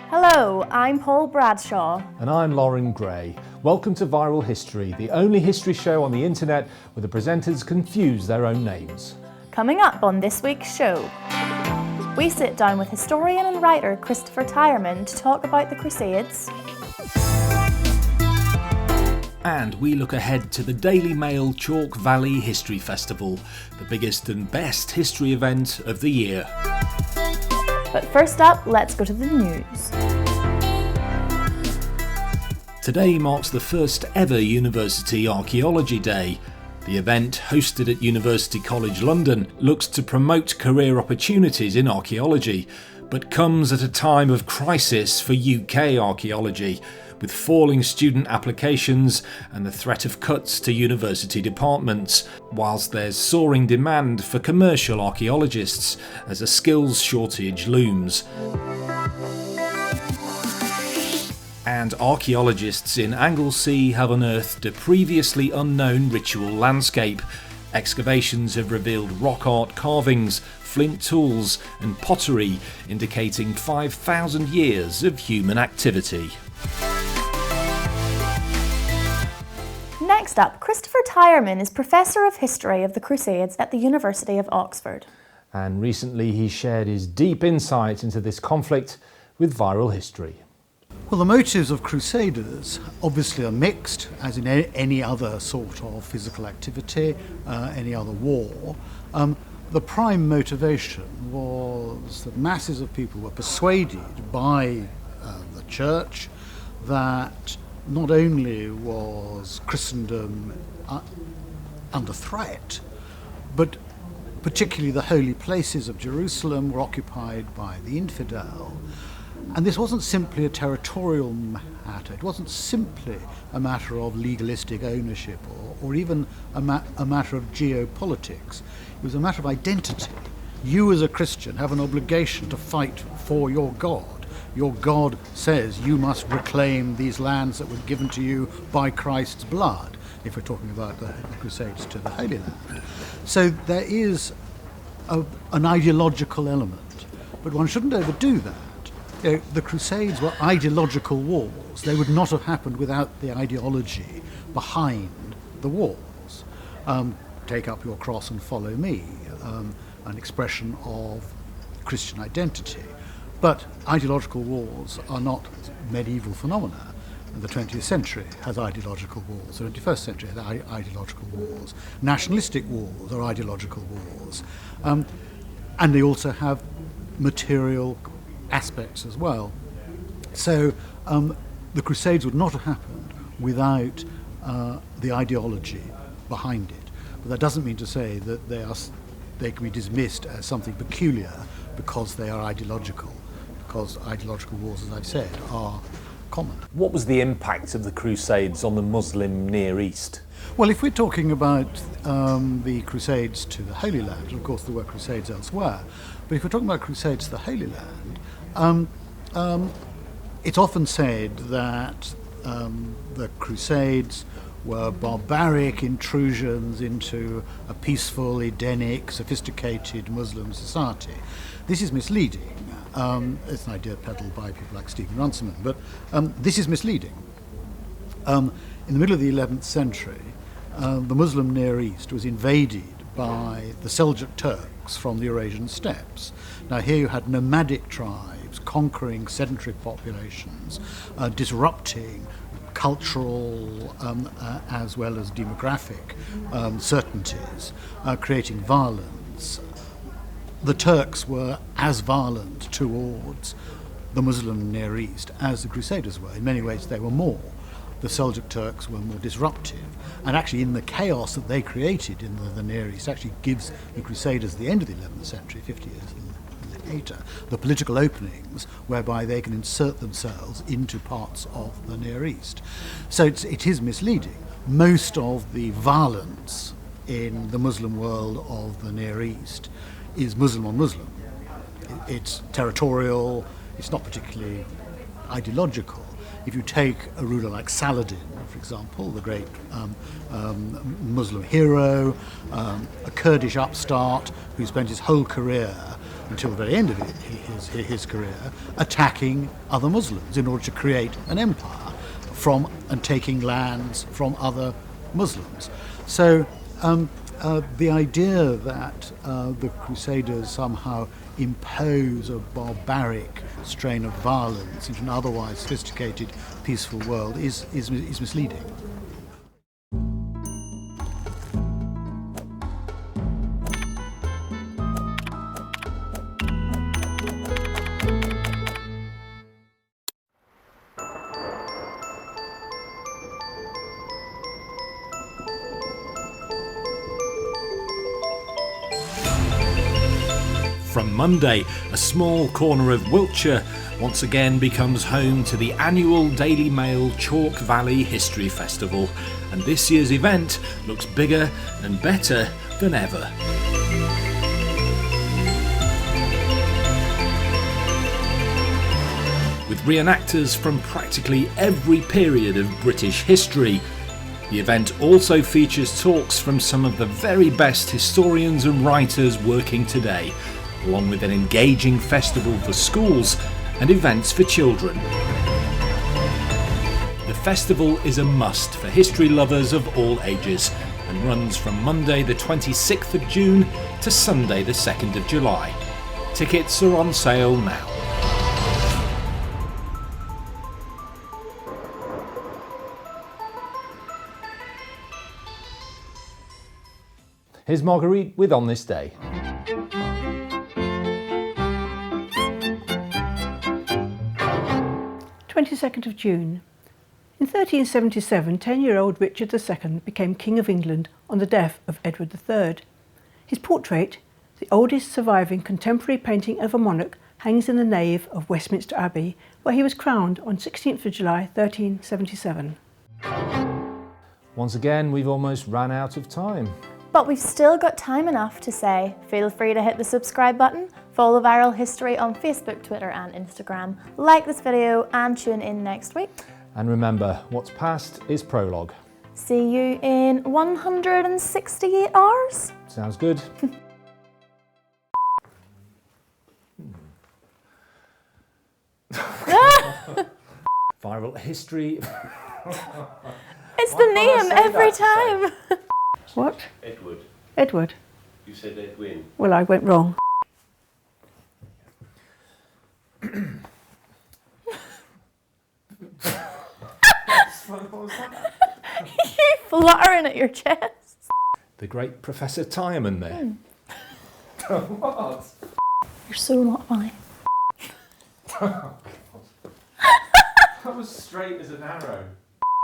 Hello, I'm Paul Bradshaw. And I'm Lauren Gray. Welcome to Viral History, the only history show on the internet where the presenters confuse their own names. Coming up on this week's show, we sit down with historian and writer Christopher Tyerman to talk about the Crusades. And we look ahead to the Daily Mail Chalke Valley History Festival, the biggest and best history event of the year. But first up, let's go to the news. Today marks the first ever University Archaeology Day. The event, hosted at University College London, looks to promote career opportunities in archaeology, but comes at a time of crisis for UK archaeology, with falling student applications and the threat of cuts to university departments, whilst there's soaring demand for commercial archaeologists as a skills shortage looms. And archaeologists in Anglesey have unearthed a previously unknown ritual landscape. Excavations have revealed rock art carvings, flint tools and pottery, indicating 5,000 years of human activity. Next up, Christopher Tyerman is Professor of History of the Crusades at the University of Oxford. And recently he shared his deep insight into this conflict with Viral History. Well, the motives of Crusaders obviously are mixed, as in any other sort of physical activity, any other war. The prime motivation was that masses of people were persuaded by the church that not only was Christendom under threat, but particularly the holy places of Jerusalem were occupied by the infidel. And this wasn't simply a territorial matter, it wasn't simply a matter of legalistic ownership or even a matter of geopolitics. It was a matter of identity. You as a Christian have an obligation to fight for your God. Your God says you must reclaim these lands that were given to you by Christ's blood, if we're talking about the Crusades to the Holy Land. So there is an ideological element, but one shouldn't overdo that. You know, the Crusades were ideological wars. They would not have happened without the ideology behind the wars. Take up your cross and follow me, an expression of Christian identity. But ideological wars are not medieval phenomena. The 20th century has ideological wars. The 21st century has ideological wars. Nationalistic wars are ideological wars. And they also have material aspects as well. So the Crusades would not have happened without the ideology behind it. But that doesn't mean to say that they can be dismissed as something peculiar because they are ideological. Because ideological wars, as I've said, are common. What was the impact of the Crusades on the Muslim Near East? Well, if we're talking about the Crusades to the Holy Land, and of course there were Crusades elsewhere, but if we're talking about Crusades to the Holy Land, it's often said that the Crusades were barbaric intrusions into a peaceful, Edenic, sophisticated Muslim society. This is misleading. It's an idea peddled by people like Stephen Runciman, but this is misleading. In the middle of the 11th century, the Muslim Near East was invaded by the Seljuk Turks from the Eurasian steppes. Now here you had nomadic tribes conquering sedentary populations, disrupting cultural as well as demographic certainties, creating violence. The Turks were as violent towards the Muslim Near East as the Crusaders were. In many ways they were more. The Seljuk Turks were more disruptive. And actually in the chaos that they created in the Near East actually gives the Crusaders at the end of the 11th century, 50 years later, the political openings whereby they can insert themselves into parts of the Near East. So it is misleading. Most of the violence in the Muslim world of the Near East is Muslim on Muslim. It's territorial, it's not particularly ideological. if you take a ruler like Saladin, for example, the great Muslim hero, a Kurdish upstart who spent his whole career until the very end of his career attacking other Muslims in order to create an empire and taking lands from other Muslims. So the idea that the Crusaders somehow impose a barbaric strain of violence into an otherwise sophisticated, peaceful world is misleading. From Monday, a small corner of Wiltshire once again becomes home to the annual Daily Mail Chalke Valley History Festival, and this year's event looks bigger and better than ever. With reenactors from practically every period of British history. The event also features talks from some of the very best historians and writers working today, along with an engaging festival for schools and events for children. The festival is a must for history lovers of all ages and runs from Monday the 26th of June to Sunday the 2nd of July. Tickets are on sale now. Here's Marguerite with On This Day. 22nd of June. In 1377, 10-year-old Richard II became King of England on the death of Edward III. His portrait, the oldest surviving contemporary painting of a monarch, hangs in the nave of Westminster Abbey, where he was crowned on 16th of July 1377. Once again, we've almost ran out of time. But we've still got time enough to say, feel free to hit the subscribe button, follow Viral History on Facebook, Twitter and Instagram, like this video and tune in next week. And remember, what's past is prologue. See you in 168 hours. Sounds good. Viral History. It's the name every time. What? Edward. Edward. You said Edwin. Well, I went wrong. You fluttering at your chest. The great Professor Tyerman there. What? You're so not funny. That was straight as an arrow.